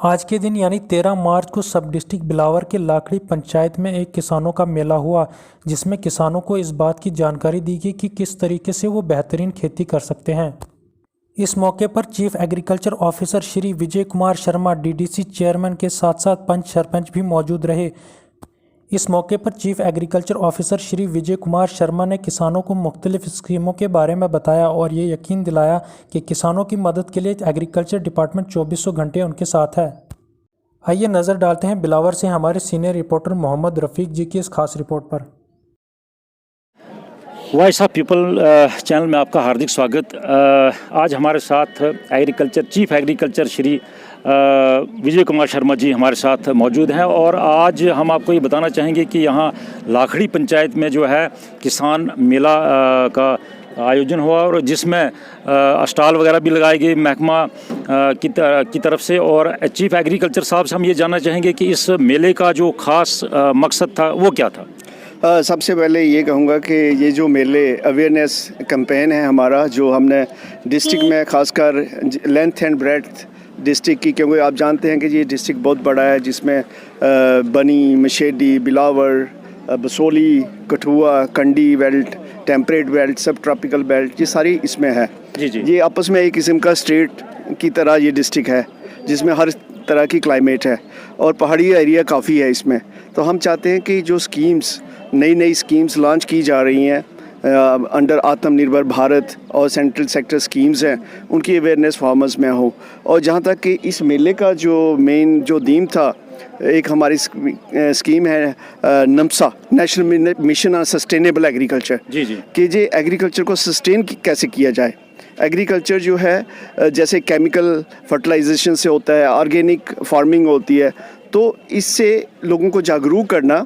आज के दिन यानी 13 मार्च को सब डिस्ट्रिक्ट बिलावर के लाखड़ी पंचायत में एक किसानों का मेला हुआ, जिसमें किसानों को इस बात की जानकारी दी गई कि किस तरीके से वो बेहतरीन खेती कर सकते हैं। इस मौके पर chief agriculture officer Shri Vijay Kumar Sharma DDC chairman के साथ साथ पंच सरपंच भी मौजूद रहे। इस मौके पर chief agriculture officer Shri Vijay Kumar Sharma ने किसानों को मुख्तलिफ स्कीमों के बारे में बताया और ये यकीन दिलाया कि किसानों की मदद के लिए एग्रीकल्चर डिपार्टमेंट 2400 घंटे उनके साथ है। आइए नज़र डालते हैं बिलावर से हमारे सीनियर रिपोर्टर मोहम्मद रफ़ीक जी की इस खास रिपोर्ट पर। वॉइस ऑफ पीपल चैनल में आपका हार्दिक स्वागत। आज हमारे साथ चीफ एग्रीकल्चर श्री विजय कुमार शर्मा जी हमारे साथ मौजूद हैं और आज हम आपको ये बताना चाहेंगे कि यहाँ लाखड़ी पंचायत में जो है किसान मेला का आयोजन हुआ और जिसमें स्टॉल वगैरह भी लगाए गए महकमा की तरफ से। और चीफ एग्रीकल्चर साहब से हम ये जानना चाहेंगे कि इस मेले का जो ख़ास मकसद था वो क्या था। सबसे पहले ये कहूँगा कि ये जो मेले अवेयरनेस कैंपेन है हमारा, जो हमने डिस्ट्रिक्ट में खासकर लेंथ एंड ब्रेड्थ डिस्ट्रिक्ट की, क्योंकि आप जानते हैं कि ये डिस्ट्रिक्ट बहुत बड़ा है जिसमें बनी, मशेडी, बिलावर, बसोली, कठुआ, कंडी बेल्ट, टेम्परेट बेल्ट, सब ट्रॉपिकल बेल्ट, ये सारी इसमें है। जी। ये आपस में एक किस्म का स्टेट की तरह ये डिस्ट्रिक्ट है जिसमें हर तरह की क्लाइमेट है और पहाड़ी एरिया काफ़ी है इसमें। तो हम चाहते हैं कि जो नई स्कीम्स लॉन्च की जा रही हैं अंडर आत्मनिर्भर भारत और सेंट्रल सेक्टर स्कीम्स हैं, उनकी अवेयरनेस फार्मर्स में हो। और जहाँ तक कि इस मेले का जो मेन जो थीम था, एक हमारी स्कीम है NMSA, national mission on sustainable agriculture, जी कि जे एग्रीकल्चर को सस्टेन कैसे किया जाए। एग्रीकल्चर जो है जैसे केमिकल फर्टिलाइजेशन से होता है, ऑर्गेनिक फार्मिंग होती है, तो इससे लोगों को जागरूक करना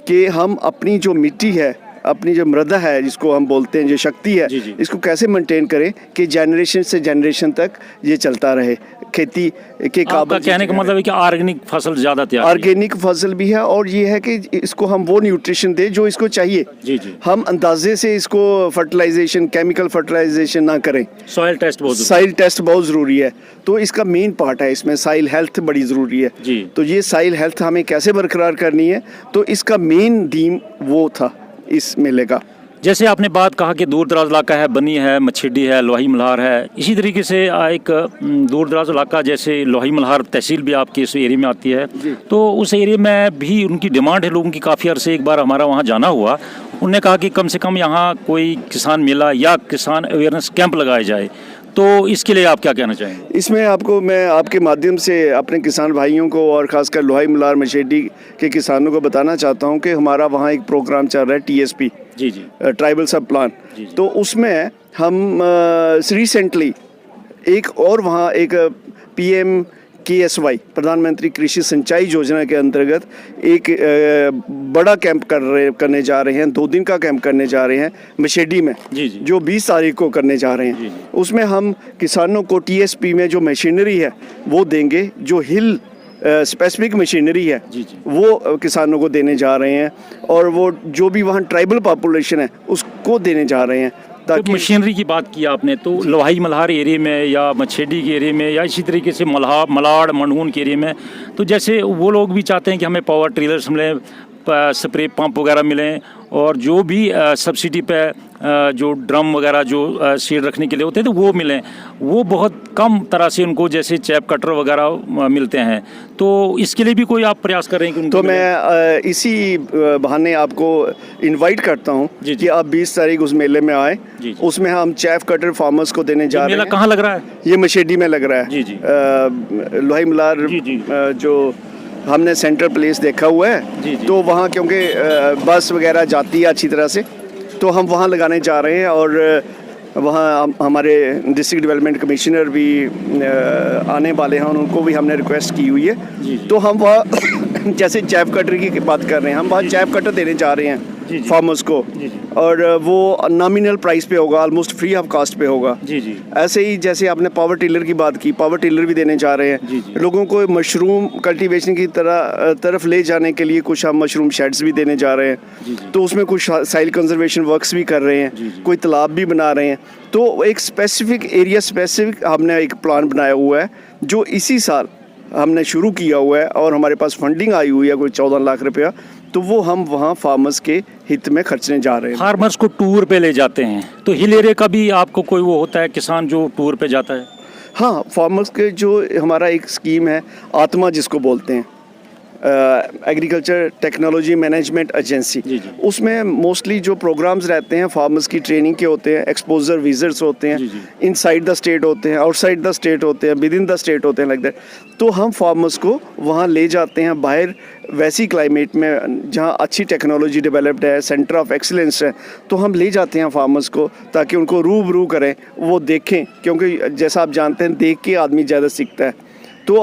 कि हम अपनी जो मिट्टी है, अपनी जो मृदा है जिसको हम बोलते हैं, जो शक्ति है, जी। इसको कैसे मेंटेन करें कि जनरेशन से जनरेशन तक ये चलता रहे। खेती के काबिल, कहने का मतलब है कि ऑर्गेनिक फसल ज़्यादा तैयार, ऑर्गेनिक फसल भी है और ये है कि इसको हम वो न्यूट्रिशन दें जो इसको चाहिए। जी। हम अंदाजे से इसको फर्टिलाइजेशन, केमिकल फर्टिलाइजेशन ना करें। सॉइल टेस्ट बहुत ज़रूरी है, तो इसका मेन पार्ट है इसमें सॉइल हेल्थ बड़ी ज़रूरी है जी। तो ये सॉइल हेल्थ हमें कैसे बरकरार करनी है, तो इसका मेन थीम वो था इस मेले का। जैसे आपने बात कहा कि दूर दराज इलाका है, बनी है, मछेडी है, लोही मल्हार है, इसी तरीके से एक दूर दराज इलाका जैसे लोही मल्हार तहसील भी आपके इस एरिया में आती है, तो उस एरिया में भी उनकी डिमांड है लोगों की काफ़ी अरसे। एक बार हमारा वहाँ जाना हुआ, उनने कहा कि कम से कम यहाँ कोई किसान मेला या किसान अवेयरनेस कैंप लगाया जाए, तो इसके लिए आप क्या कहना चाहेंगे? इसमें आपको मैं आपके माध्यम से अपने किसान भाइयों को और ख़ासकर लोही मल्हार मछेडी के किसानों को बताना चाहता हूं कि हमारा वहां एक प्रोग्राम चल रहा है TSP, जी ट्राइबल सब प्लान। तो उसमें हम रिसेंटली एक और वहाँ एक PMKSY प्रधानमंत्री कृषि सिंचाई योजना के अंतर्गत एक बड़ा कैंप करने जा रहे हैं, 2 दिन का कैंप करने जा रहे हैं मशेडी में, जो 20 तारीख को करने जा रहे हैं। उसमें हम किसानों को TSP में जो मशीनरी है वो देंगे, जो हिल स्पेसिफिक मशीनरी है वो किसानों को देने जा रहे हैं और वो जो भी वहाँ ट्राइबल पॉपुलेशन है उसको देने जा रहे हैं। तो मशीनरी की बात की आपने, तो लोही मल्हार एरिया में या मछेडी के एरिया में या इसी तरीके से मलाड़ मंडून के एरिया में, तो जैसे वो लोग भी चाहते हैं कि हमें पावर ट्रिलर्स मिलें, स्प्रे पंप वगैरह मिलें और जो भी सब्सिडी पे जो ड्रम वगैरह जो सीड रखने के लिए होते हैं तो वो मिलें। वो बहुत कम तरह से उनको जैसे चैप कटर वगैरह मिलते हैं, तो इसके लिए भी कोई आप प्रयास कर रहे हैं कि तो मैं इसी बहाने आपको इनवाइट करता हूं कि आप 20 तारीख उस मेले में आए। उसमें हम चैप कटर फार्मर्स को देने जा रहे हैं। मेला कहाँ लग रहा है? ये मशेडी में लग रहा है। लोही मल्हार जो हमने सेंट्रल प्लेस देखा हुआ है, तो वहाँ क्योंकि बस वगैरह जाती है अच्छी तरह से, तो हम वहाँ लगाने जा रहे हैं और वहाँ हमारे डिस्ट्रिक्ट डेवलपमेंट कमिश्नर भी आने वाले हैं, उनको भी हमने रिक्वेस्ट की हुई है। तो हम वहाँ जैसे चैप कटर की बात कर रहे हैं, हम वहाँ चैप कटर देने जा रहे हैं फार्मर्स को, और वो नॉमिनल प्राइस पे होगा, ऑलमोस्ट फ्री ऑफ कास्ट पे होगा। ऐसे ही जैसे आपने पावर टिलर की बात की, पावर टिलर भी देने जा रहे हैं। लोगों को मशरूम कल्टीवेशन की तरफ ले जाने के लिए कुछ हम मशरूम शेड्स भी देने जा रहे हैं, तो उसमें कुछ साइल कंजर्वेशन वर्क्स भी कर रहे हैं, कोई तालाब भी बना रहे हैं। तो एक स्पेसिफिक एरिया स्पेसिफिक हमने एक प्लान बनाया हुआ है जो इसी साल हमने शुरू किया हुआ है और हमारे पास फंडिंग आई हुई है कोई 14 लाख रुपया, तो वो हम वहाँ फार्मर्स के हित में खर्चने जा रहे हैं। फार्मर्स को टूर पे ले जाते हैं, तो हिल एरिया का भी आपको कोई वो होता है किसान जो टूर पे जाता है? हाँ, फार्मर्स के जो हमारा एक स्कीम है आत्मा जिसको बोलते हैं, एग्रीकल्चर टेक्नोलॉजी मैनेजमेंट एजेंसी, उसमें मोस्टली जो प्रोग्राम्स रहते हैं फार्मर्स की ट्रेनिंग के होते हैं, एक्सपोजर विजिट्स होते हैं, इनसाइड द स्टेट होते हैं, आउटसाइड द स्टेट होते हैं, विद इन द स्टेट होते हैं, लाइक दैट। तो हम फार्मर्स को वहाँ ले जाते हैं बाहर वैसी क्लाइमेट में जहाँ अच्छी टेक्नोलॉजी डेवलप्ड है, सेंटर ऑफ एक्सीलेंस है, तो हम ले जाते हैं फार्मर्स को ताकि उनको रूबरू करें, वो देखें, क्योंकि जैसा आप जानते हैं देख के आदमी ज़्यादा सीखता है। तो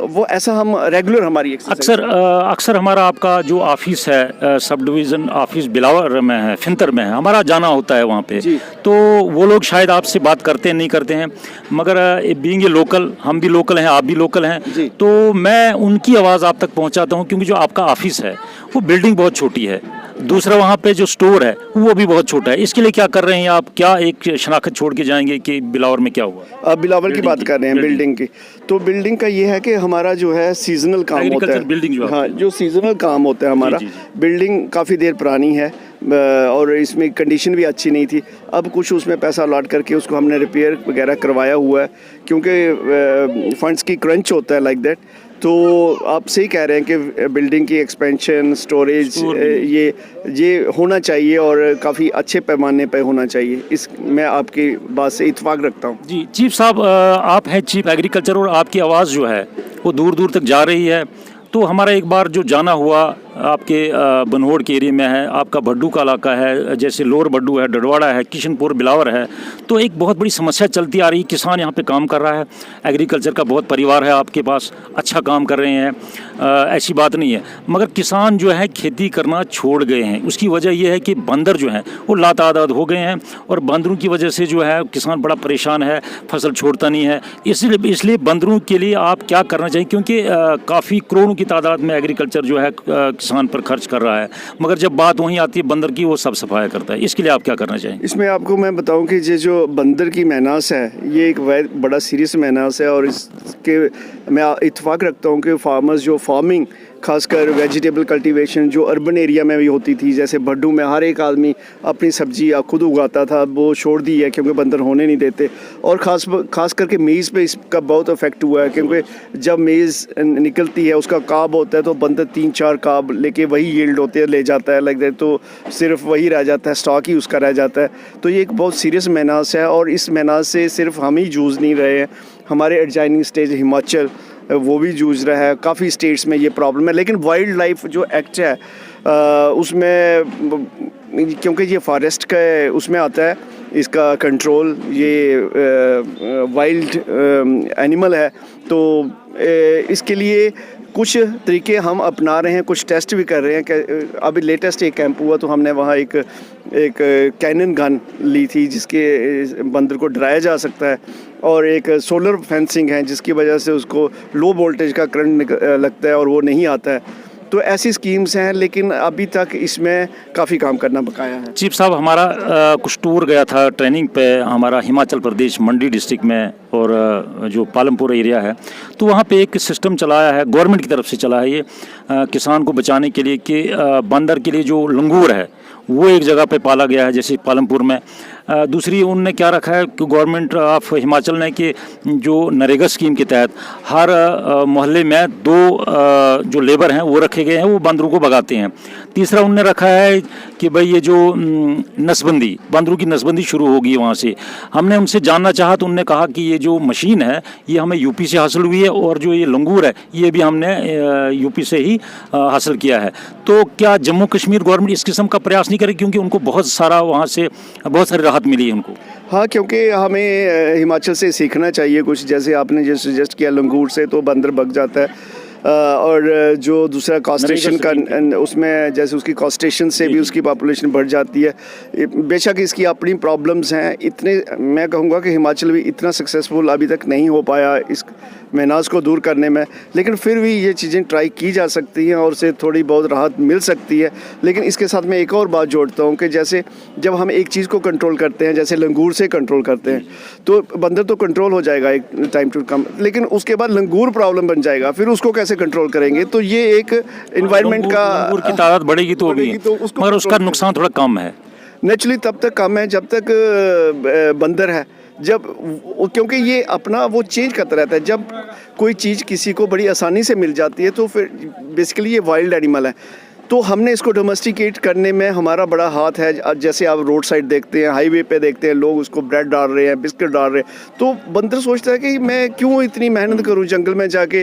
वो ऐसा हम रेगुलर हमारी अक्सर हमारा आपका जो ऑफिस है सब डिवीज़न ऑफिस बिलावर में है, फिंतर में है, हमारा जाना होता है वहाँ पे, तो वो लोग शायद आपसे बात करते हैं नहीं करते हैं, मगर बीइंग ए लोकल, हम भी लोकल हैं, आप भी लोकल हैं, तो मैं उनकी आवाज़ आप तक पहुँचाता हूँ, क्योंकि जो आपका ऑफिस है वो बिल्डिंग बहुत छोटी है, दूसरा वहाँ पे जो स्टोर है वो भी बहुत छोटा है। इसके लिए क्या कर रहे हैं आप? क्या एक शनाख्त छोड़ के जाएंगे कि बिलावर में क्या हुआ? आप बिलावर की बात कर रहे हैं, बिल्डिंग की। तो बिल्डिंग का ये है कि हमारा जो है सीजनल काम होता है, बिल्डिंग जो हाँ, जो सीजनल काम होता है हमारा। बिल्डिंग काफ़ी देर पुरानी है और इसमें कंडीशन भी अच्छी नहीं थी। अब कुछ उसमें पैसा अलॉट करके उसको हमने रिपेयर वगैरह करवाया हुआ है, क्योंकि फंड्स की क्रंच होता है, लाइक दैट। तो आप सही कह रहे हैं कि बिल्डिंग की एक्सपेंशन, स्टोरेज ये होना चाहिए और काफ़ी अच्छे पैमाने पे होना चाहिए। इस मैं आपकी बात से इत्तेफाक रखता हूँ। जी चीफ साहब, आप हैं चीफ एग्रीकल्चर और आपकी आवाज़ जो है वो दूर दूर तक जा रही है। तो हमारा एक बार जो जाना हुआ आपके बनहोड़ के एरिया में है, आपका भड्डू का इलाका है, जैसे लोअर भड्डू है, डडवाड़ा है, किशनपुर, बिलावर है, तो एक बहुत बड़ी समस्या चलती आ रही है। किसान यहाँ पे काम कर रहा है, एग्रीकल्चर का बहुत परिवार है आपके पास, अच्छा काम कर रहे हैं, ऐसी बात नहीं है, मगर किसान जो है खेती करना छोड़ गए हैं। उसकी वजह यह है कि बंदर जो हैं वो लातादाद हो गए हैं और बंदरों की वजह से जो है किसान बड़ा परेशान है, फसल छोड़ता नहीं है। इसलिए बंदरों के लिए आप क्या करना चाहिए? क्योंकि काफ़ी करोड़ों की तादाद में एग्रीकल्चर जो है किसान पर खर्च कर रहा है, मगर जब बात वहीं आती है बंदर की, वो सब सफाया करता है। इसके लिए आप क्या करना चाहेंगे? इसमें आपको मैं बताऊं कि ये जो बंदर की मेनास है ये एक बड़ा सीरियस मेनास है और इसके मैं इत्तेफाक रखता हूं कि फार्मर्स जो फार्मिंग खासकर वेजिटेबल कल्टीवेशन जो अर्बन एरिया में भी होती थी, जैसे भड्डू में हर एक आदमी अपनी सब्जी खुद उगाता था, वो छोड़ दी है क्योंकि बंदर होने नहीं देते। और ख़ास करके मेज़ पे इसका बहुत इफेक्ट हुआ है, क्योंकि जब मेज़ निकलती है उसका काब होता है तो बंदर 3-4 काब लेके वही यील्ड होते हैं ले जाता है, लग जाए तो सिर्फ वही रह जाता है, स्टॉक ही उसका रह जाता है। तो ये एक बहुत सीरियस मेनास है और इस मेनास से सिर्फ हम ही जूझ नहीं रहे हैं, हमारे एडजाइनिंग स्टेट हिमाचल वो भी जूझ रहा है, काफ़ी स्टेट्स में ये प्रॉब्लम है। लेकिन वाइल्ड लाइफ जो एक्ट है उसमें, क्योंकि ये फॉरेस्ट का उसमें आता है इसका कंट्रोल, ये वाइल्ड एनिमल है, तो इसके लिए कुछ तरीके हम अपना रहे हैं, कुछ टेस्ट भी कर रहे हैं। कि अभी लेटेस्ट एक कैंप हुआ तो हमने वहाँ एक कैनन गन ली थी जिसके बंदर को डराया जा सकता है, और एक सोलर फेंसिंग है जिसकी वजह से उसको लो वोल्टेज का करंट लगता है और वो नहीं आता है। तो ऐसी स्कीम्स हैं, लेकिन अभी तक इसमें काफ़ी काम करना बकाया है। चीफ साहब, हमारा कुछ टूर गया था ट्रेनिंग पे हमारा हिमाचल प्रदेश मंडी डिस्ट्रिक्ट में, और जो पालमपुर एरिया है, तो वहाँ पे एक सिस्टम चलाया है, गवर्नमेंट की तरफ से चला है ये किसान को बचाने के लिए कि बंदर के लिए जो लंगूर है वो एक जगह पे पाला गया है, जैसे पालमपुर में। दूसरी उनने क्या रखा है कि गवर्नमेंट ऑफ हिमाचल ने कि जो नरेगा स्कीम के तहत हर मोहल्ले में 2 जो लेबर हैं वो रखे गए हैं, वो बंदरों को भगाते हैं। तीसरा उनने रखा है कि भाई ये जो नसबंदी, बंदरों की नसबंदी शुरू होगी वहाँ से। हमने उनसे जानना चाहा तो उनने कहा कि ये जो मशीन है ये हमें यूपी से हासिल हुई है, और जो ये लंगूर है ये भी हमने यूपी से ही हासिल किया है। तो क्या जम्मू कश्मीर गवर्नमेंट इस किस्म का प्रयास नहीं करे, क्योंकि उनको बहुत सारा वहाँ से बहुत सारी राहत मिली है उनको? हाँ, क्योंकि हमें हिमाचल से सीखना चाहिए कुछ। जैसे आपने जो सजेस्ट किया लंगूर से तो बंदर भग जाता है, और जो दूसरा कॉस्टेशन का उसमें जैसे उसकी कॉस्टेशन से भी उसकी पॉपुलेशन बढ़ जाती है। बेशक इसकी अपनी प्रॉब्लम्स हैं, इतने मैं कहूँगा कि हिमाचल भी इतना सक्सेसफुल अभी तक नहीं हो पाया इस मेहनाज को दूर करने में, लेकिन फिर भी ये चीज़ें ट्राई की जा सकती हैं और उससे थोड़ी बहुत राहत मिल सकती है। लेकिन इसके साथ मैं एक और बात जोड़ता हूँ कि जैसे जब हम एक चीज़ को कंट्रोल करते हैं, जैसे लंगूर से कंट्रोल करते हैं, तो बंदर तो कंट्रोल हो जाएगा एक टाइम टू कम, लेकिन उसके बाद लंगूर प्रॉब्लम बन जाएगा, फिर उसको कैसे कंट्रोल करेंगे? तो ये एक इन्वायरमेंट का लंगूर की तादाद बढ़ेगी तो भी, मगर उसका नुकसान थोड़ा कम है। नेचुरली तब तक कम है जब तक बंदर है, जब क्योंकि ये अपना वो चेंज करता रहता है। जब कोई चीज़ किसी को बड़ी आसानी से मिल जाती है तो फिर बेसिकली ये वाइल्ड एनिमल है, तो हमने इसको डोमेस्टिकेट करने में हमारा बड़ा हाथ है। जैसे आप रोड साइड देखते हैं, हाईवे पे देखते हैं, लोग उसको ब्रेड डाल रहे हैं, बिस्किट डाल रहे हैं, तो बंदर सोचता है कि मैं क्यों इतनी मेहनत करूं जंगल में जाके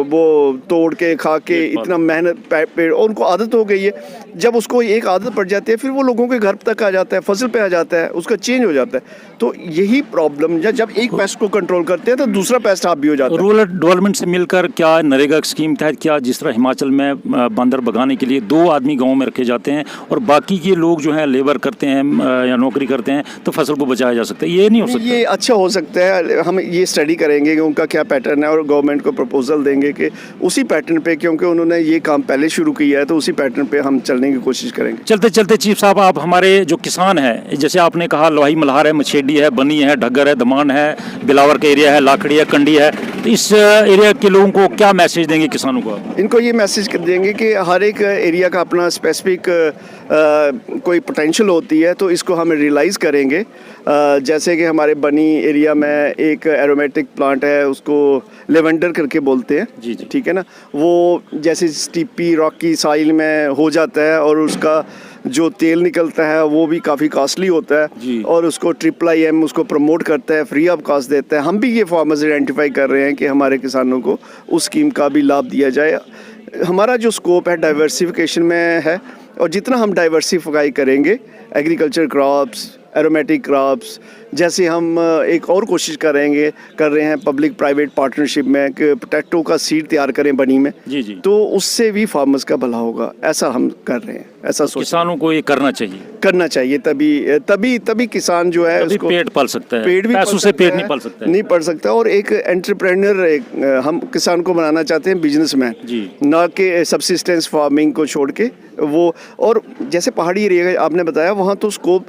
वो तोड़ के खा के इतना मेहनत पेड़, और उनको आदत हो गई है। जब उसको एक आदत पड़ जाती है फिर वो लोगों के घर तक आ जाता है, फसल पे आ जाता है, उसका चेंज हो जाता है। तो यही प्रॉब्लम, जब एक पेस्ट को कंट्रोल करते हैं तो दूसरा पेस्ट आप भी हो जाता है। रूरल डेवलपमेंट से मिलकर क्या नरेगा स्कीम तहत क्या, जिस तरह हिमाचल में बंदर भगाने के लिए 2 आदमी गांव में रखे जाते हैं और बाकी के लोग जो हैं लेबर करते हैं या नौकरी करते हैं, तो फसल को बचाया जा सकता है, ये नहीं हो सकता? ये अच्छा हो सकता है। हम ये स्टडी करेंगे कि उनका क्या पैटर्न है और गवर्नमेंट को प्रपोजल देंगे कि उसी पैटर्न पे, क्योंकि उन्होंने ये काम पहले शुरू किया है, तो उसी पैटर्न पे हम चलने की कोशिश करेंगे। चलते चलते चीफ साहब, आप हमारे जो किसान हैं, जैसे आपने कहा लोहाई मल्हार है, मछेडी है, बनी है, ढग्गर है, दमान है, बिलावर का एरिया है, लाखड़ी है, कंडी है, तो इस एरिया के लोगों को क्या मैसेज देंगे किसानों को? इनको ये मैसेज देंगे कि हर एक एरिया का अपना स्पेसिफिक कोई पोटेंशियल होती है, तो इसको हम रियलाइज़ करेंगे। जैसे कि हमारे बनी एरिया में एक एरोमेटिक प्लांट है, उसको लेवेंडर करके बोलते हैं, जी जी, ठीक है ना। वो जैसे स्टीपी रॉकी साइल में हो जाता है और उसका जो तेल निकलता है वो भी काफ़ी कॉस्टली होता है, और उसको IIIM उसको प्रमोट करता है, फ्री ऑफ कॉस्ट देता है। हम भी ये फार्मर्स आइडेंटिफाई कर रहे हैं कि हमारे किसानों को उस स्कीम का भी लाभ दिया जाए। हमारा जो स्कोप है डाइवर्सिफिकेशन में है, और जितना हम डाइवर्सिफाई करेंगे एग्रीकल्चर क्रॉप्स, एरोमेटिक क्रॉप्स, जैसे हम एक और कोशिश कर रहे हैं पब्लिक प्राइवेट पार्टनरशिप में कि पोटैटो का सीड तैयार करें बनी में, जी जी, तो उससे भी फार्मर्स का भला होगा। ऐसा हम कर रहे हैं, ऐसा सोच किसानों को ये करना चाहिए, तभी किसान जो है उसको पेट पाल सकता है, पेट भी पैसों से पेट नहीं पाल सकता, और एक एंटरप्रेन्योर हम किसान को बनाना चाहते हैं बिजनेसमैन, ना कि सब्सिस्टेंस फार्मिंग को छोड़ के वो। और जैसे पहाड़ी एरिया आपने बताया, वहाँ तो स्कोप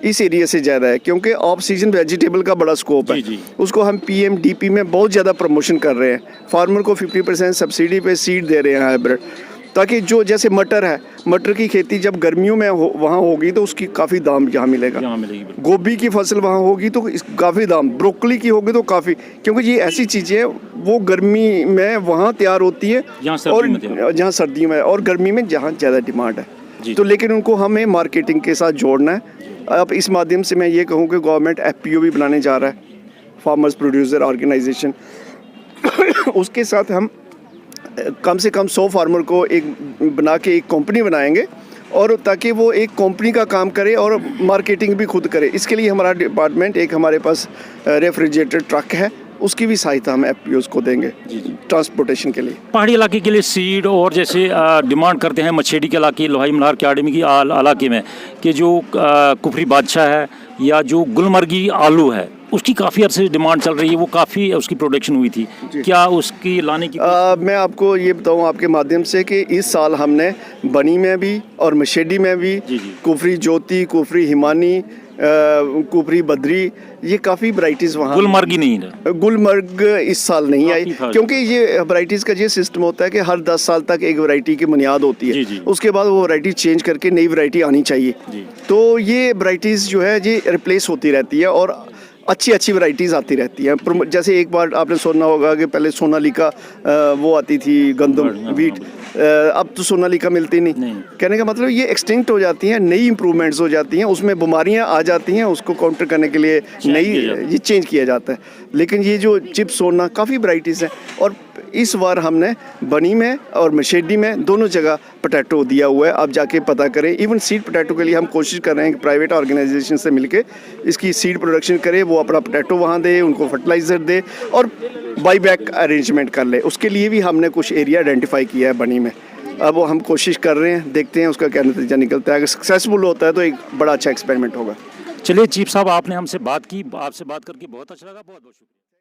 इस एरिया से ज़्यादा है, क्योंकि ऑफ सीजन वेजिटेबल का बड़ा स्कोप है। उसको हम PMDP में बहुत ज़्यादा प्रमोशन कर रहे हैं। फार्मर को 50% सब्सिडी पे सीड दे रहे हैं हाइब्रिड, ताकि जो जैसे मटर है, मटर की खेती जब गर्मियों में वहाँ होगी तो उसकी काफ़ी दाम यहाँ मिलेगा। गोभी की फसल वहाँ होगी तो काफ़ी दाम, ब्रोकली की होगी तो काफ़ी, क्योंकि ये ऐसी चीज़ें वो गर्मी में वहाँ तैयार होती है और जहाँ सर्दियों में, और गर्मी में जहाँ ज़्यादा डिमांड है। तो लेकिन उनको हमें मार्केटिंग के साथ जोड़ना है। अब इस माध्यम से मैं ये कहूँ कि गवर्नमेंट FPO भी बनाने जा रहा है, फार्मर्स प्रोड्यूसर ऑर्गेनाइजेशन। उसके साथ हम कम से कम 100 फार्मर को एक बना के एक कंपनी बनाएंगे, और ताकि वो एक कंपनी का काम करे और मार्केटिंग भी खुद करे। इसके लिए हमारा डिपार्टमेंट, एक हमारे पास रेफ्रिजरेटर ट्रक है, उसकी भी सहायता हम FPOs को देंगे ट्रांसपोर्टेशन के लिए। पहाड़ी इलाके के लिए सीड, और जैसे डिमांड करते हैं मछेडी के इलाके, लोहाई मल्हार के आदमी की इलाके में कि जो कुफरी बादशाह है या जो गुलमर्गी आलू है, उसकी काफ़ी अर्से डिमांड चल रही है, वो काफ़ी उसकी प्रोडक्शन हुई थी, क्या उसकी लाने की मैं आपको ये बताऊं आपके माध्यम से कि इस साल हमने बनी में भी और मछेडी में भी कुफरी ज्योति, कुफरी हिमानी, कुफरी बद्री, ये काफ़ी वैरायटीज़ वहाँ। गुलमर्गी नहीं है, गुलमर्ग इस साल नहीं आई, क्योंकि ये वैरायटीज़ का ये सिस्टम होता है कि हर 10 साल तक एक वैरायटी की बुनियाद होती है, उसके बाद वो वैरायटी चेंज करके नई वैरायटी आनी चाहिए। तो ये वैरायटीज़ जो है ये रिप्लेस होती रहती है और अच्छी वैरायटीज़ आती रहती हैं। जैसे एक बार आपने सुना होगा कि पहले सोनालिका वो आती थी, गंदम वीट, अब तो सोनालिका मिलती नहीं। कहने का मतलब ये एक्सटिंक्ट हो जाती हैं, नई इंप्रूवमेंट्स हो जाती हैं, उसमें बीमारियां आ जाती हैं, उसको काउंटर करने के लिए ये चेंज किया जाता है। लेकिन ये जो चिप सोना काफ़ी वैरायटीज़ हैं, और इस बार हमने बनी में और मछेडी में दोनों जगह पोटैटो दिया हुआ है। आप जाके पता करें, इवन सीड पोटैटो के लिए हम कोशिश कर रहे हैं कि प्राइवेट ऑर्गेनाइजेशन से मिलके इसकी सीड प्रोडक्शन करे, वो अपना पोटैटो वहाँ दे, उनको फर्टिलाइज़र दे और बाई बैक अरेंजमेंट कर ले। उसके लिए भी हमने कुछ एरिया आइडेंटिफाई किया है बनी में। अब वो हम कोशिश कर रहे हैं, देखते हैं उसका क्या नतीजा निकलता है। अगर सक्सेसफुल होता है तो एक बड़ा अच्छा एक्सपेरिमेंट होगा। चलिए चीफ साहब, आपने हमसे बात की, आपसे बात करके बहुत अच्छा लगा, बहुत बहुत शुक्रिया।